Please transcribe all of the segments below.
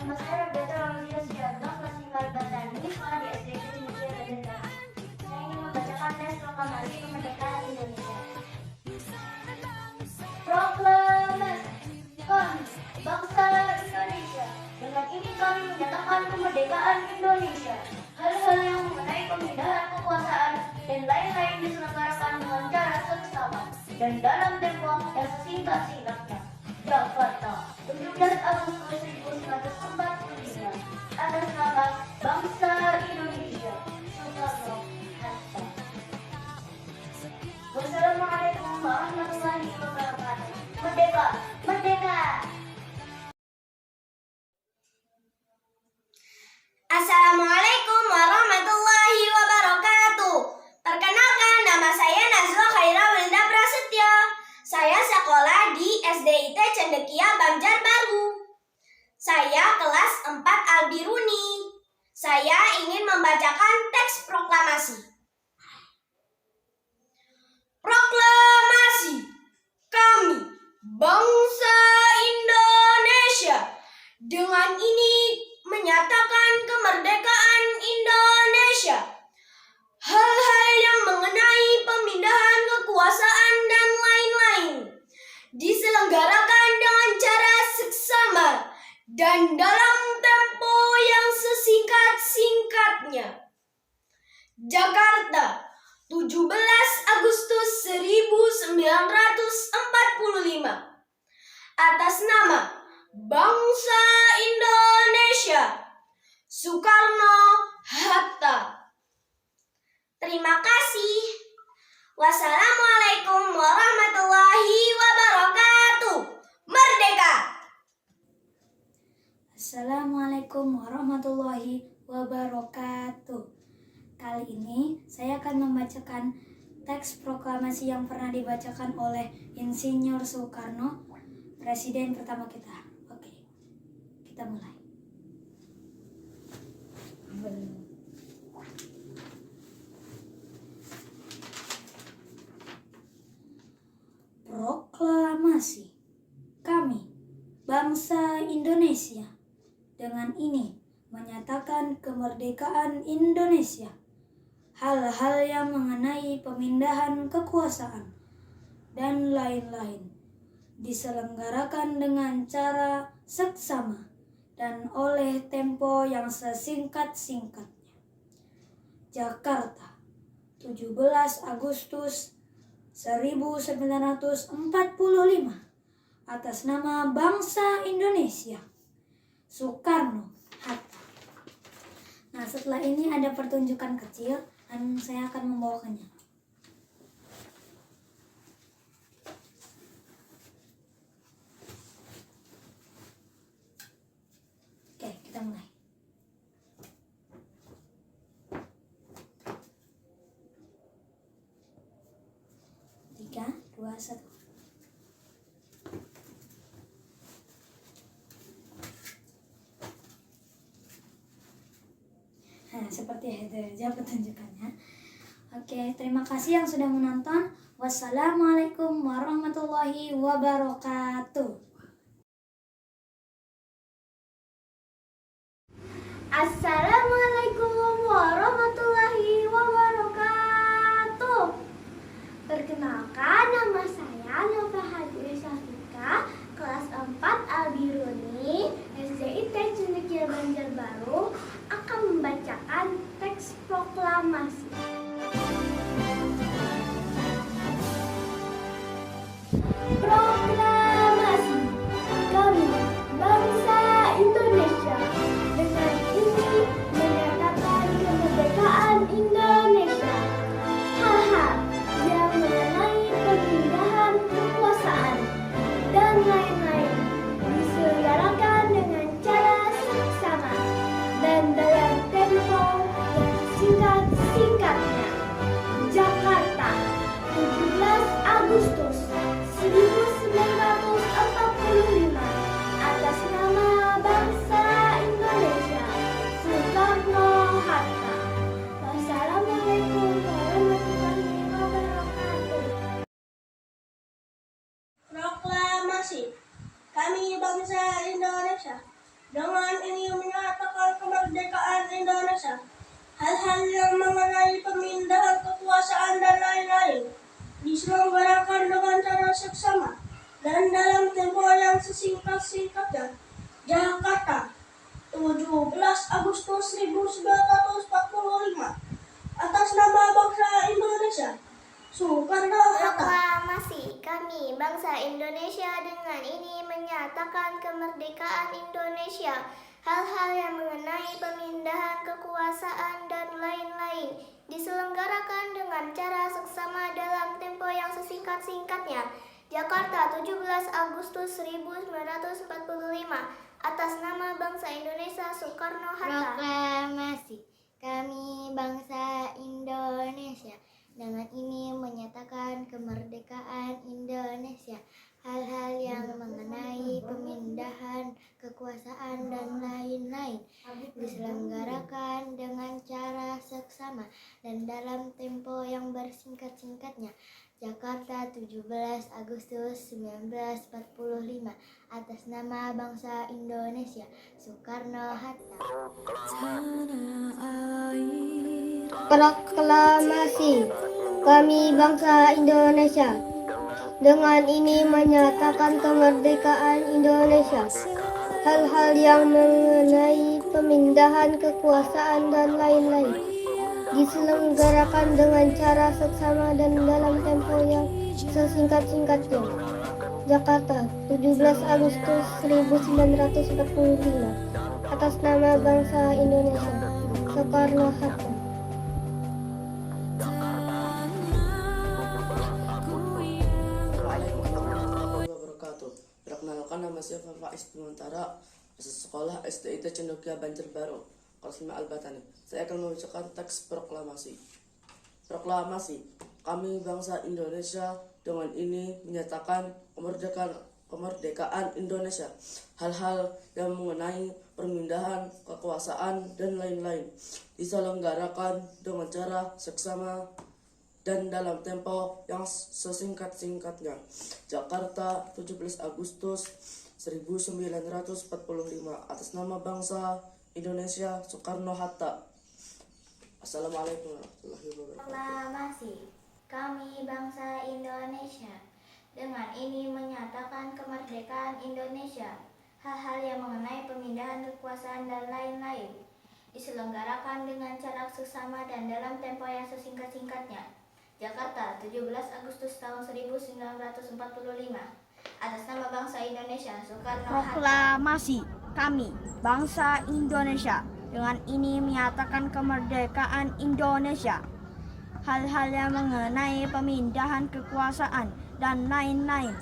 Nama saya Roberta Romelia Sudarto, kelas 5 Batani, sekolah di SD Negeri Raden. Saya ingin membacakan teks proklamasi kemerdekaan Indonesia. Proklamasi kami, bangsa Indonesia. Dengan ini kami menyatakan kemerdekaan Indonesia. Hal-hal yang mengenai pemindahan kekuasaan dan lain-lain diselenggarakan dengan cara seksama dan dalam tempo yang sesingkat-singkatnya. Jakarta, 17 Agustus 1945, atas nama bangsa Indonesia, Soekarno Hatta. Wassalamualaikum warahmatullahi wabarakatuh. Merdeka, merdeka. Assalamualaikum warahmatullahi wabarakatuh. Perkenalkan, nama saya Nazwa Khaira Wilda Prasetyo. Saya sekolah di SDIT Cendekia Banjarbaru. Saya kelas 4 Albiruni. Saya ingin membacakan teks proklamasi. Proklamasi kami, bangsa Indonesia, dengan ini menyatakan kemerdekaan Indonesia. Hal-hal yang mengenai pemindahan kekuasaan dan lain-lain diselenggarakan dengan cara seksama dan dalam tempo yang sesingkat-singkatnya. Jakarta, 17 Agustus 1945. Atas nama bangsa Indonesia, Soekarno Hatta. Terima kasih. Wassalamualaikum warahmatullahi wabarakatuh. Merdeka! Assalamualaikum warahmatullahi wabarakatuh. Kali ini saya akan membacakan teks proklamasi yang pernah dibacakan oleh Insinyur Soekarno, Presiden pertama kita. Oke, kita mulai. Proklamasi kami, bangsa Indonesia, dengan ini menyatakan kemerdekaan Indonesia. Hal-hal yang mengenai pemindahan kekuasaan dan lain-lain diselenggarakan dengan cara seksama dan oleh tempo yang sesingkat-singkatnya. Jakarta, 17 Agustus 1945. Atas nama bangsa Indonesia, Soekarno Hatta. Nah, setelah ini ada pertunjukan kecil dan saya akan membawakannya. Oke, kita mulai. Tiga, dua, satu. Nah, seperti itu aja pertunjukannya. Oke, terima kasih yang sudah menonton. Wassalamualaikum warahmatullahi wabarakatuh. Assalamualaikum warahmatullahi wabarakatuh. Perkenalkan, nama saya Nova Hadri Safika, kelas 4 Albiruni, SDIT Cendekia Banjarbaru, akan membacakan teks proklamasi. Proklamasi kami, bangsa Indonesia, dengan ini menyatakan Dengan ini menyatakan kemerdekaan Indonesia. Hal-hal yang mengenai pemindahan kekuasaan dan lain-lain diselenggarakan dengan cara seksama dan dalam tempo yang sesingkat-singkatnya. Jakarta, 17 Agustus 1945. Atas nama bangsa Indonesia, Soekarno-Hatta. Proklamasi kami bangsa Indonesia dengan ini menyatakan kemerdekaan Indonesia. Hal-hal yang mengenai pemindahan kekuasaan dan lain-lain diselenggarakan dengan cara seksama dalam tempo yang sesingkat-singkatnya. Jakarta, 17 Agustus 1945. Atas nama bangsa Indonesia, Soekarno-Hatta. Proklamasi kami bangsa Indonesia dengan ini menyatakan kemerdekaan Indonesia. Hal-hal yang mengenai pemindahan kekuasaan dan lain-lain diselenggarakan dengan cara seksama dan dalam tempo yang bersingkat-singkatnya. Jakarta, 17 Agustus 1945. Atas nama bangsa Indonesia, Soekarno-Hatta. Proklamasi kami bangsa Indonesia dengan ini menyatakan kemerdekaan Indonesia. Hal-hal yang mengenai pemindahan kekuasaan dan lain-lain diselenggarakan dengan cara seksama dan dalam tempo yang sesingkat-singkatnya. Jakarta, 17 Agustus 1945. Atas nama bangsa Indonesia, Soekarno-Hatta. Wabarakatuh. Perkenalkan, nama saya Faiz Bimantara, sekolah SDIT Cendekia Banjarbaru, kelas 5 Al-Batani. Saya akan membacakan teks proklamasi. Proklamasi kami bangsa Indonesia dengan ini menyatakan kemerdekaan Indonesia. Hal-hal yang mengenai pemindahan kekuasaan dan lain-lain diselenggarakan dengan cara seksama dan dalam tempo yang sesingkat-singkatnya. Jakarta, 17 Agustus 1945. Atas nama bangsa Indonesia, Soekarno-Hatta. Assalamualaikum warahmatullahi wabarakatuh. Proklamasi kami bangsa Indonesia dengan ini menyatakan kemerdekaan Indonesia. Hal-hal yang mengenai pemindahan kekuasaan dan lain-lain diselenggarakan dengan cara seksama dan dalam tempo yang sesingkat-singkatnya. Jakarta, 17 Agustus tahun 1945. Atas nama bangsa Indonesia, Soekarno-Hatta. Proklamasi kami bangsa Indonesia dengan ini menyatakan kemerdekaan Indonesia. Hal-hal yang mengenai pemindahan kekuasaan dan lain-lain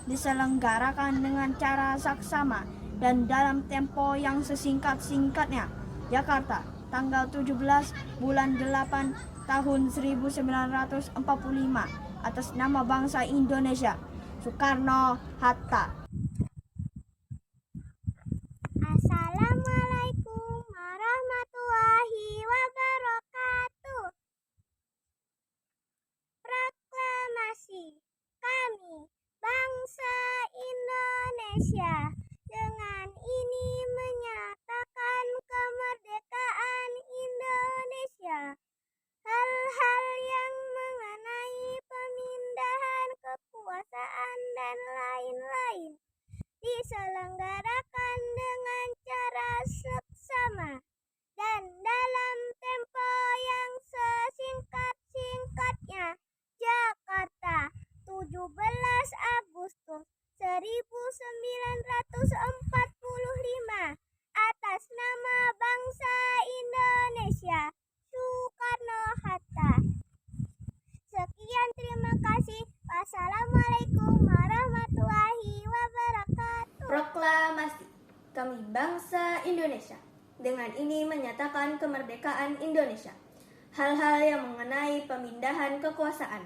diselenggarakan dengan cara saksama dan dalam tempo yang sesingkat-singkatnya. Jakarta, tanggal 17 bulan 8 tahun 1945. Atas nama bangsa Indonesia, Soekarno-Hatta. Assalamualaikum warahmatullahi wabarakatuh. Proklamasi kami bangsa Indonesia dengan ini menyatakan kemerdekaan Indonesia. Hal-hal yang mengenai pemindahan kekuasaan dan lain-lain diselenggarakan dengan cara seksama dan dalam tempo yang sesingkat-singkatnya. Jakarta, 17 Agustus 1945. Atas nama bangsa Indonesia, Soekarno-Hatta. Sekian, terima kasih. Wassalamualaikum warahmatullahi wabarakatuh. Proklamasi kami bangsa Indonesia dengan ini menyatakan kemerdekaan Indonesia. Hal-hal yang mengenai pemindahan kekuasaan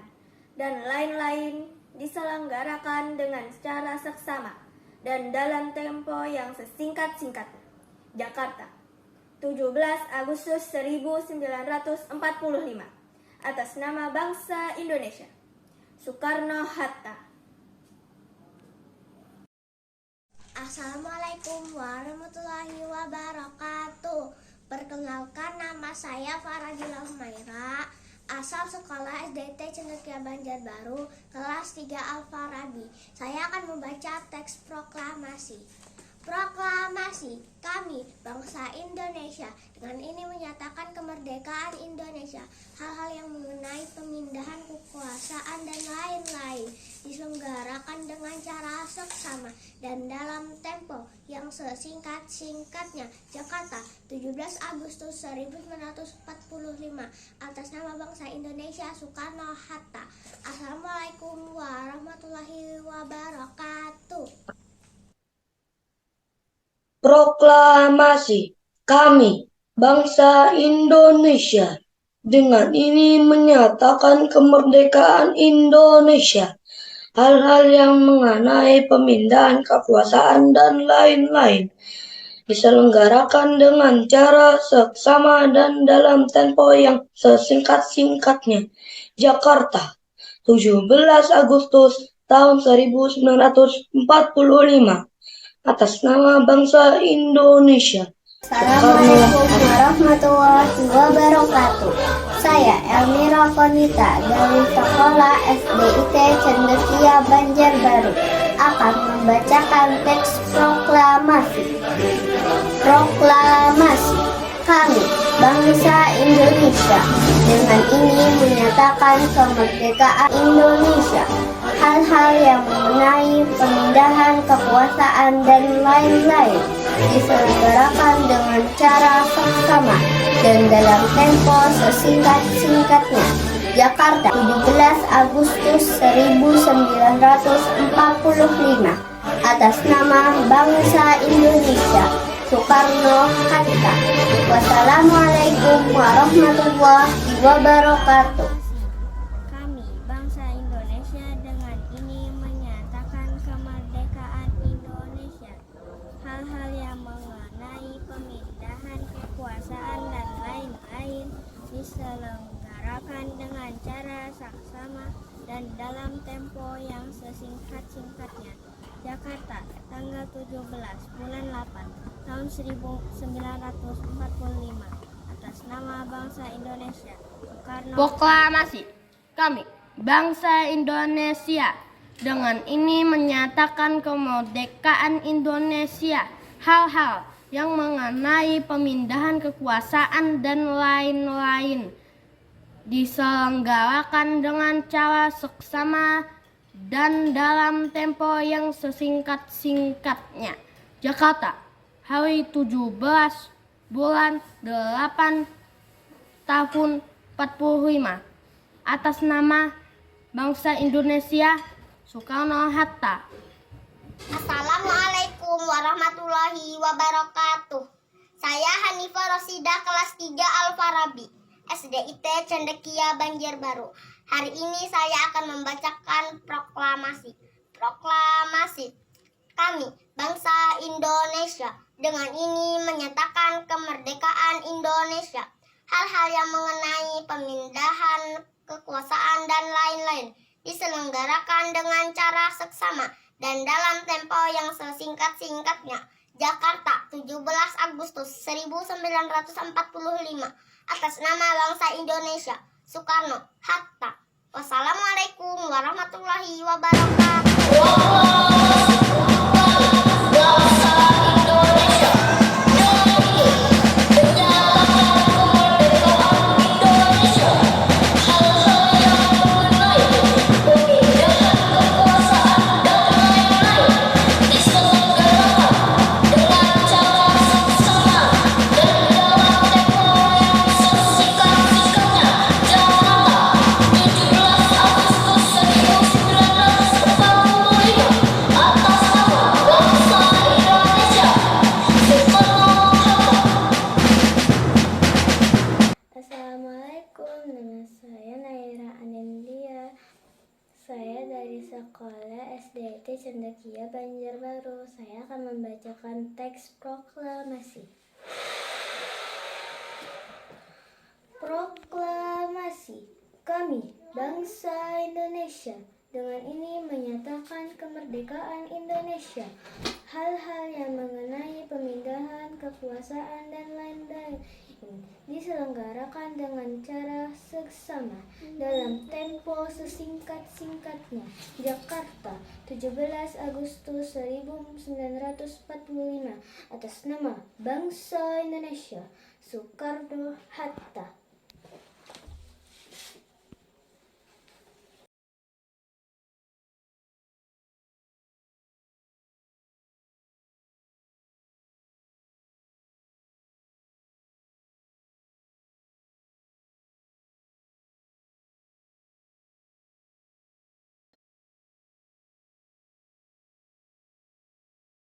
dan lain-lain diselenggarakan dengan secara seksama dan dalam tempo yang sesingkat-singkatnya. Jakarta, 17 Agustus 1945. Atas nama bangsa Indonesia, Soekarno-Hatta. Assalamualaikum warahmatullahi wabarakatuh. Perkenalkan, nama saya Faradila Humaira, asal sekolah SDT Cendekia Banjarbaru, kelas 3 Al-Farabi. Saya akan membaca teks proklamasi. Proklamasi, kami bangsa Indonesia dengan ini menyatakan kemerdekaan Indonesia. Hal-hal yang mengenai pemindahan kekuasaan dan lain-lain diselenggarakan dengan cara seksama dan dalam tempo yang sesingkat-singkatnya. Jakarta, 17 Agustus 1945. Atas nama bangsa Indonesia, Soekarno-Hatta. Assalamualaikum warahmatullahi wabarakatuh. Proklamasi, kami, bangsa Indonesia, dengan ini menyatakan kemerdekaan Indonesia. Hal-hal yang mengenai pemindahan kekuasaan dan lain-lain diselenggarakan dengan cara seksama dan dalam tempo yang sesingkat-singkatnya. Jakarta, 17 Agustus tahun 1945. Atas nama bangsa Indonesia. Assalamualaikum warahmatullahi wabarakatuh. Saya Elmira Konita dari sekolah SDIT Cendekia Banjarbaru akan membacakan teks proklamasi. Proklamasi, kami bangsa Indonesia dengan ini menyatakan kemerdekaan Indonesia. Hal-hal yang mengenai pemindahan kekuasaan dan lain-lain diselenggarakan dengan cara seksama dan dalam tempo sesingkat-singkatnya. Jakarta, 17 Agustus 1945. Atas nama bangsa Indonesia, Soekarno-Hatta. Wassalamualaikum warahmatullahi wabarakatuh. Kami, bangsa Indonesia, dengan ini menyatakan kemerdekaan Indonesia. Hal-hal yang mengenai pemindahan kekuasaan dan lain-lain diselenggarakan dengan cara saksama dan dalam tempo yang sesingkat-singkatnya. Jakarta, tanggal 17 bulan 8 tahun 1945. Atas nama bangsa Indonesia, Soekarno. Proklamasi, kami, bangsa Indonesia, dengan ini menyatakan kemerdekaan Indonesia. Hal-hal yang mengenai pemindahan kekuasaan dan lain-lain diselenggarakan dengan cara seksama dan dalam tempo yang sesingkat-singkatnya. Jakarta, hari 17 bulan 8 tahun 45. Atas nama bangsa Indonesia, Soekarno-Hatta. Assalamualaikum warahmatullahi wabarakatuh. Saya Hanifah Rosidah, kelas 3 Al-Farabi, SDIT Cendekia Banjarbaru. Hari ini saya akan membacakan proklamasi. Proklamasi, kami bangsa Indonesia dengan ini menyatakan kemerdekaan Indonesia. Hal-hal yang mengenai pemindahan kekuasaan dan lain-lain diselenggarakan dengan cara seksama dan dalam tempo yang sesingkat-singkatnya. Jakarta, 17 Agustus 1945. Atas nama bangsa Indonesia, Soekarno-Hatta. Wassalamualaikum warahmatullahi wabarakatuh. Assalamualaikum, nama saya Naira Anindya. Saya dari sekolah SDT Cendekia Banjarbaru. Saya akan membacakan teks proklamasi. Proklamasi, kami bangsa Indonesia dengan ini menyatakan kemerdekaan Indonesia. hal-hal yang mengenai pemindahan kekuasaan dan lain-lain diselenggarakan dengan cara seksama dalam tempo sesingkat-singkatnya. Jakarta, 17 Agustus 1945. Atas nama bangsa Indonesia, Soekarno-Hatta.